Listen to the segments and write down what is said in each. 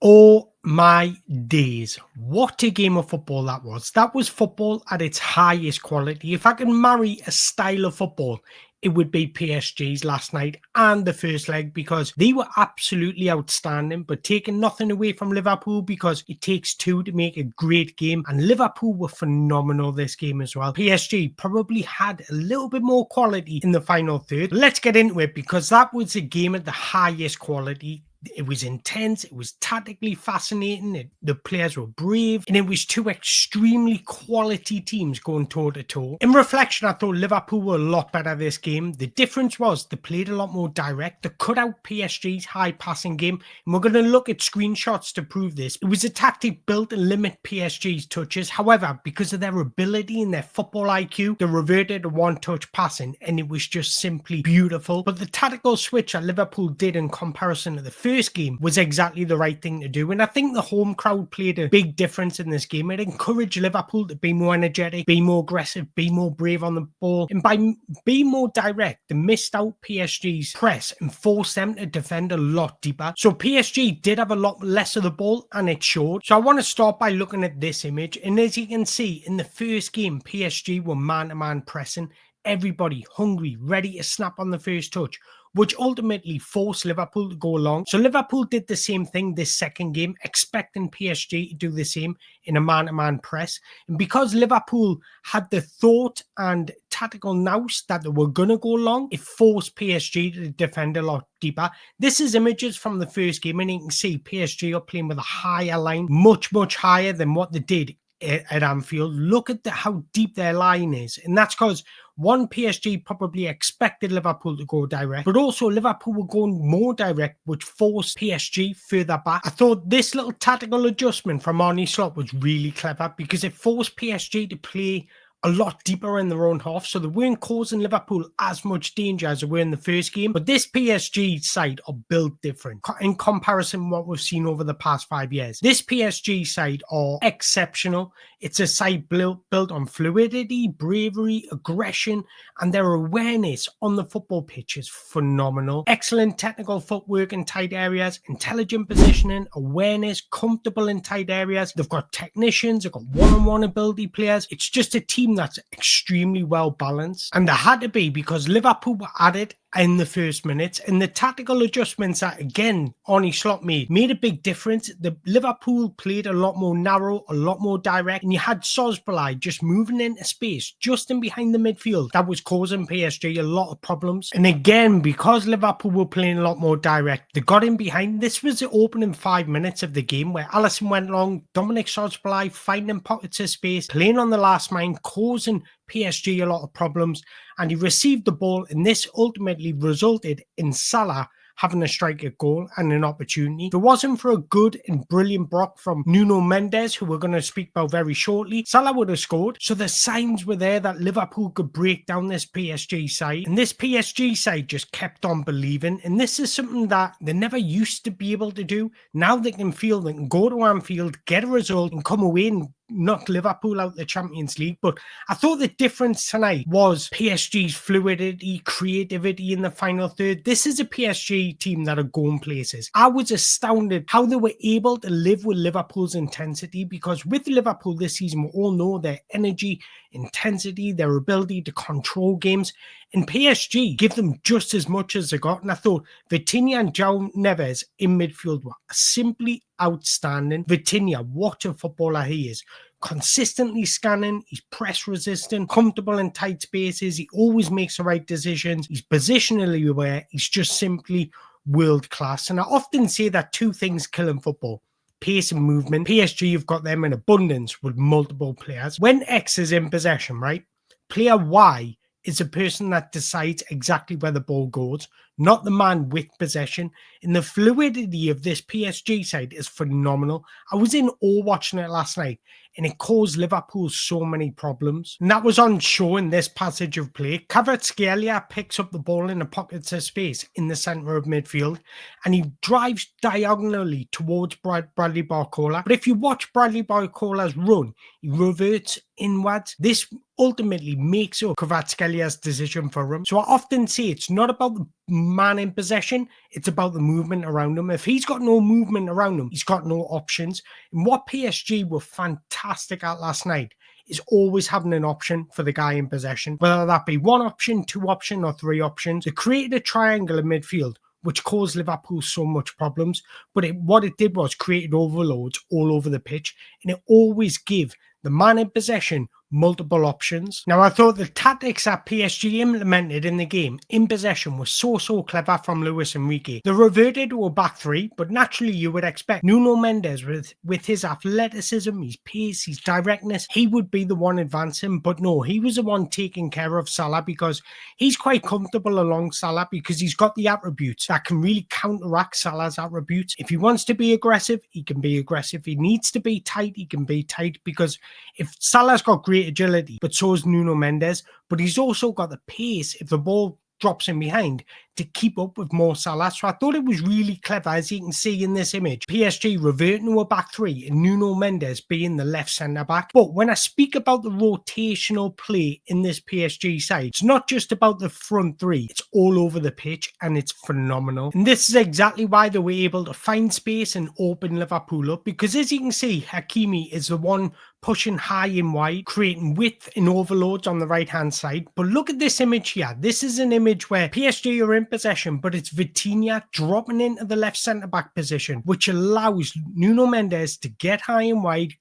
Oh my days. What a game of football that was. That was football at its highest quality. If I can marry a style of football, it would be PSG's last night and the first leg because they were absolutely outstanding, but taking nothing away from Liverpool because it takes two to make a great game. And Liverpool were phenomenal this game as well. PSG probably had a little bit more quality in the final third. Let's get into it because that was a game at the highest quality. It was intense, it was tactically fascinating, the players were brave, and it was two extremely quality teams going toe-to-toe. In reflection, I thought Liverpool were a lot better this game. The difference was they played a lot more direct, they cut out PSG's high passing game, and we're going to look at screenshots to prove this. It was a tactic built to limit PSG's touches. However, because of their ability and their football IQ, they reverted to one-touch passing, and it was just simply beautiful. But the tactical switch that Liverpool did in comparison to the first game was exactly the right thing to do, and I think the home crowd played a big difference in this game. It encouraged Liverpool to be more energetic, be more aggressive, be more brave on the ball, and by being more direct, they missed out PSG's press and forced them to defend a lot deeper. So PSG did have a lot less of the ball, and it showed. So I want to start by looking at this image, and as you can see, in the first game, PSG were man-to-man pressing, everybody hungry, ready to snap on the first touch, which ultimately forced Liverpool to go along. So Liverpool did the same thing this second game, expecting PSG to do the same in a man-to-man press. And because Liverpool had the thought and tactical nous that they were going to go long, it forced PSG to defend a lot deeper. This is images from the first game, and you can see PSG are playing with a higher line, much higher than what they did at Anfield. Look at how deep their line is, and that's because one, PSG probably expected Liverpool to go direct, but also Liverpool were going more direct, which forced PSG further back. I thought this little tactical adjustment from Arne Slot was really clever because it forced PSG to play a lot deeper in their own half, so they weren't causing Liverpool as much danger as they were in the first game. But this PSG side are built different in comparison to what we've seen over the past 5 years. This PSG side are exceptional. It's a side built on fluidity, bravery, aggression, and their awareness on the football pitch is phenomenal. Excellent technical footwork in tight areas, intelligent positioning, awareness, comfortable in tight areas. They've got technicians, they've got one-on-one ability players. It's just a team that's extremely well balanced, and there had to be because Liverpool were at it in the first minutes, and the tactical adjustments that again Arne Slot made a big difference. The Liverpool played a lot more narrow, a lot more direct, and you had Szoboszlai just moving into space just in behind the midfield that was causing PSG a lot of problems. And again, because Liverpool were playing a lot more direct, they got in behind. This was the opening 5 minutes of the game where Alisson went long, Dominic Szoboszlai finding pockets of space, playing on the last line, causing PSG a lot of problems, and he received the ball, and this ultimately resulted in Salah having a strike at goal and an opportunity. If it wasn't for a good and brilliant block from Nuno Mendes, who we're going to speak about very shortly, Salah would have scored. So the signs were there that Liverpool could break down this PSG side, and this PSG side just kept on believing, and this is something that they never used to be able to do. Now they can feel they can go to Anfield, get a result, and come away and knock Liverpool out the Champions League. But I thought the difference tonight was PSG's fluidity, creativity in the final third. This is a PSG team that are going places. I was astounded how they were able to live with Liverpool's intensity, because with Liverpool this season, we all know their energy, intensity, their ability to control games, and PSG give them just as much as they got. And I thought Vitinha and João Neves in midfield were simply outstanding. Vitinha, what a footballer he is. Consistently scanning, he's press resistant, comfortable in tight spaces, he always makes the right decisions, he's positionally aware, he's just simply world class. And I often say that two things kill in football: pace and movement. PSG have got them in abundance with multiple players. When X is in possession, right, player Y is a person that decides exactly where the ball goes, not the man with possession. And the fluidity of this PSG side is phenomenal. I was in awe watching it last night, and it caused Liverpool so many problems. And that was on show in this passage of play. Kvaratskhelia picks up the ball in the pockets of space in the centre of midfield, and he drives diagonally towards Bradley Barcola. But if you watch Bradley Barcola's run, he reverts inwards. This ultimately makes up Kvaratskhelia decision for him. So I often say it's not about the man in possession, it's about the movement around him. If he's got no movement around him, he's got no options. And what PSG were fantastic at last night is always having an option for the guy in possession, whether that be one option, two option, or three options. They created a triangle in midfield, which caused Liverpool so much problems. But what it did was created overloads all over the pitch, and it always gave the man in possession multiple options. Now, I thought the tactics that PSG implemented in the game in possession was so clever from Luis Enrique. They reverted to a back three, but naturally you would expect Nuno Mendes with his athleticism, his pace, his directness, he would be the one advancing, but no, he was the one taking care of Salah because he's quite comfortable along Salah because he's got the attributes that can really counteract Salah's attributes. If he wants to be aggressive, he can be aggressive. If he needs to be tight, he can be tight, because if Salah's got great agility, but so is Nuno Mendes, but he's also got the pace if the ball drops in behind to keep up with Mo Salah. So I thought it was really clever, as you can see in this image. PSG reverting to a back three and Nuno Mendes being the left centre back. But when I speak about the rotational play in this PSG side, it's not just about the front three, it's all over the pitch and it's phenomenal. And this is exactly why they were able to find space and open Liverpool up, because as you can see, Hakimi is the one pushing high and wide, creating width and overloads on the right-hand side. But look at this image here. This is an image where PSG are in possession, but it's Vitinha dropping into the left centre-back position, which allows Nuno Mendes to get high and wide,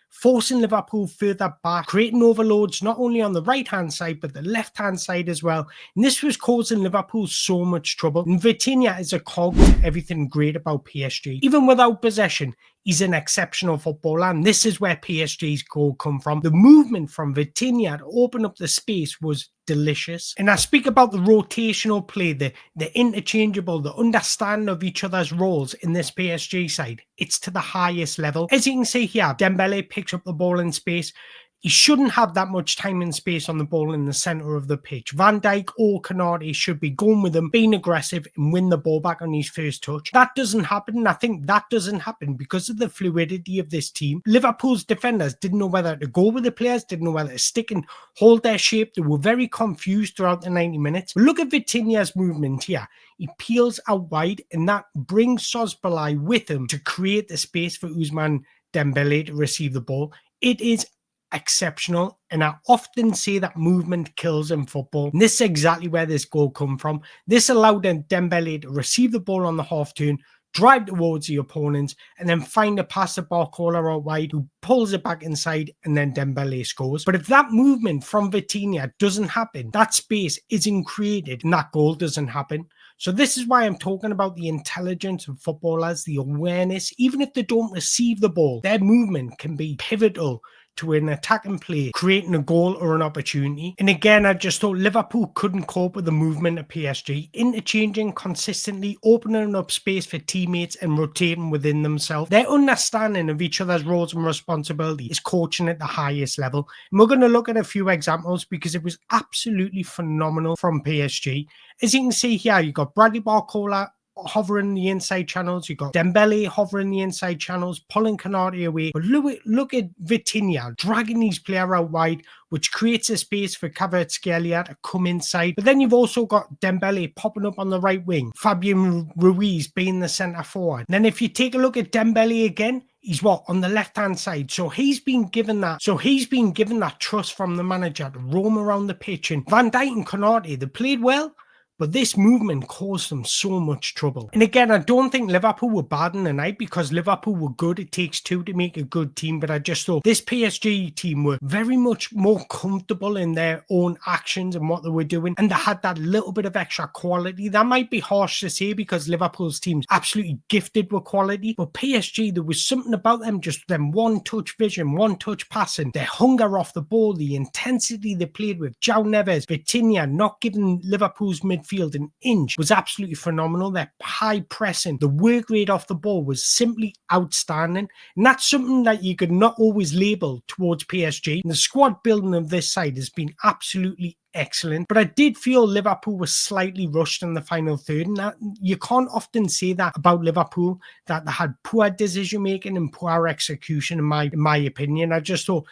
forcing Liverpool further back, creating overloads not only on the right-hand side, but the left-hand side as well. And this was causing Liverpool so much trouble. And Vitinha is a cog to everything great about PSG. Even without possession, he's an exceptional footballer, and this is where PSG's goal come from. The movement from Vitinha to open up the space was delicious. And I speak about the rotational play, the interchangeable, the understanding of each other's roles in this PSG side. It's to the highest level. As you can see here, Dembele picks up the ball in space. He shouldn't have that much time and space on the ball in the centre of the pitch. Van Dijk or Konate should be going with him, being aggressive and win the ball back on his first touch. That doesn't happen, and I think that doesn't happen because of the fluidity of this team. Liverpool's defenders didn't know whether to go with the players, didn't know whether to stick and hold their shape. They were very confused throughout the 90 minutes. But look at Vitinha's movement here. He peels out wide, and that brings Szoboszlai with him to create the space for Ousmane Dembele to receive the ball. It is exceptional, and I often say that movement kills in football, and this is exactly where this goal come from. This allowed Dembele to receive the ball on the half turn, drive towards the opponents, and then find a pass to Barcola out wide, who pulls it back inside, and then Dembele scores. But if that movement from Vitinha doesn't happen, that space isn't created, and that goal doesn't happen. So this is why I'm talking about the intelligence of footballers, the awareness. Even if they don't receive the ball, their movement can be pivotal to an attacking play, creating a goal or an opportunity. And again, I just thought Liverpool couldn't cope with the movement of PSG, interchanging consistently, opening up space for teammates and rotating within themselves. Their understanding of each other's roles and responsibility is coaching at the highest level. And we're going to look at a few examples because it was absolutely phenomenal from PSG. As you can see here, you got Bradley Barcola hovering the inside channels. You got Dembele hovering the inside channels, pulling Konate away. But look at Vitinha dragging his player out wide, which creates a space for Kvaratskhelia to come inside. But then you've also got Dembele popping up on the right wing, Fabian Ruiz being the centre forward. And then if you take a look at Dembele again, he's on the left-hand side. So he's been given that trust from the manager to roam around the pitch. And Van Dijk and Konate, they played well, but this movement caused them so much trouble. And again, I don't think Liverpool were bad in the night because Liverpool were good. It takes two to make a good team. But I just thought this PSG team were very much more comfortable in their own actions and what they were doing. And they had that little bit of extra quality. That might be harsh to say because Liverpool's team's absolutely gifted with quality. But PSG, there was something about them, just them one-touch vision, one-touch passing, their hunger off the ball, the intensity they played with. João Neves, Vitinha, not giving Liverpool's midfield an inch was absolutely phenomenal. Their high pressing, the work rate off the ball was simply outstanding. And that's something that you could not always label towards PSG. And the squad building of this side has been absolutely excellent. But I did feel Liverpool was slightly rushed in the final third. And that, you can't often say that about Liverpool, that they had poor decision making and poor execution in my opinion. I just thought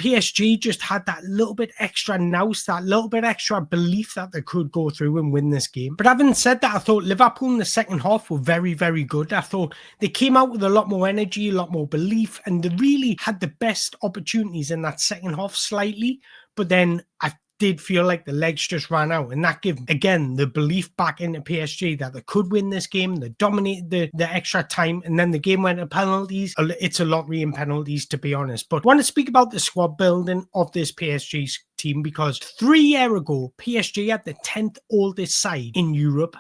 PSG just had that little bit extra nous, that little bit extra belief that they could go through and win this game. But having said that, I thought Liverpool in the second half were very, very good. I thought they came out with a lot more energy, a lot more belief, and they really had the best opportunities in that second half slightly. But then I did feel like the legs just ran out, and that gave, again, the belief back into PSG that they could win this game. They dominated the extra time, and then the game went to penalties. It's a lottery in penalties, to be honest. But I want to speak about the squad building of this PSG team, because 3 years ago, PSG had the 10th oldest side in Europe.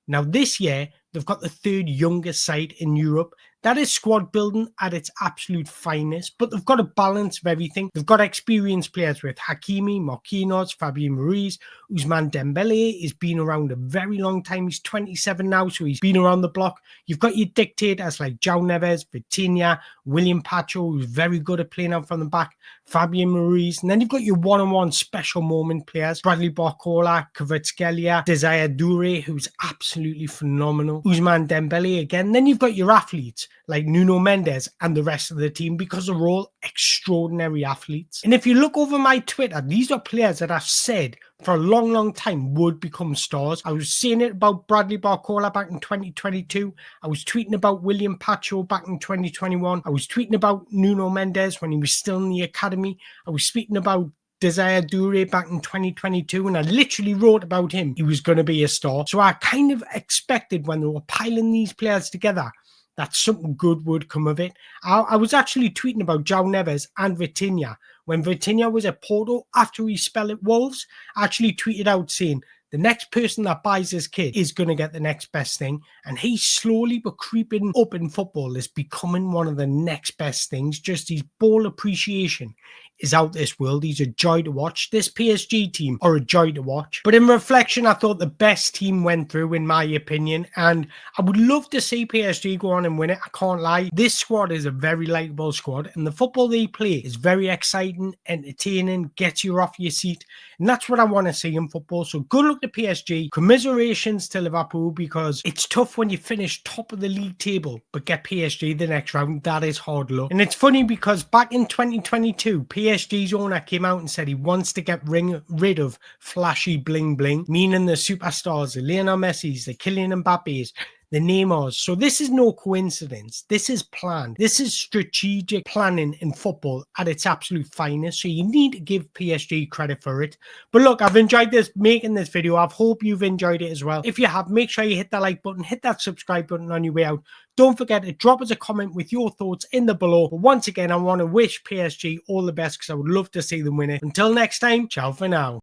Now, this year, they've got the 3rd youngest side in Europe. That is squad building at its absolute finest, but they've got a balance of everything. They've got experienced players with Hakimi, Marquinhos, Fabien Ruiz, Ousmane Dembele. He's been around a very long time. He's 27 now, so he's been around the block. You've got your dictators like João Neves, Vitinha, William Pacho, who's very good at playing out from the back, Fabien Ruiz. And then you've got your one-on-one special moment players, Bradley Barcola, Kvaratskhelia, Desire Doué, who's absolutely phenomenal, Ousmane Dembele again. Then you've got your athletes like Nuno Mendes and the rest of the team, because they're all extraordinary athletes. And if you look over my Twitter, these are players that I've said for a long, long time would become stars. I was saying it about Bradley Barcola back in 2022. I was tweeting about William Pacho back in 2021. I was tweeting about Nuno Mendes when he was still in the academy. I was speaking about Desire Doué back in 2022, and I literally wrote about him. He was going to be a star. So I kind of expected, when they were piling these players together, that something good would come of it. I was actually tweeting about João Neves and Vitinha. When Vitinha was at Porto after he spell at Wolves, I actually tweeted out saying, the next person that buys this kid is going to get the next best thing. And he's slowly but creeping up in football, is becoming one of the next best things. Just his ball appreciation is out this world. He's a joy to watch. This PSG team are a joy to watch. But in reflection, I thought the best team went through, in my opinion. And I would love to see PSG go on and win it. I can't lie. This squad is a very likeable squad. And the football they play is very exciting, entertaining, gets you off your seat. And that's what I want to see in football. So good luck to PSG. Commiserations to Liverpool, because it's tough when you finish top of the league table but get PSG the next round. That is hard luck. And it's funny because back in 2022, PSG's owner came out and said he wants to get rid of flashy bling bling, meaning the superstars, the Lionel Messi's, the Kylian Mbappe's, the Neymars. So this is no coincidence. This is planned. This is strategic planning in football at its absolute finest. So you need to give PSG credit for it. But look, I've enjoyed making this video. I hope you've enjoyed it as well. If you have, make sure you hit that like button, hit that subscribe button on your way out. Don't forget to drop us a comment with your thoughts in the below. But once again, I want to wish PSG all the best, because I would love to see them win it. Until next time, ciao for now.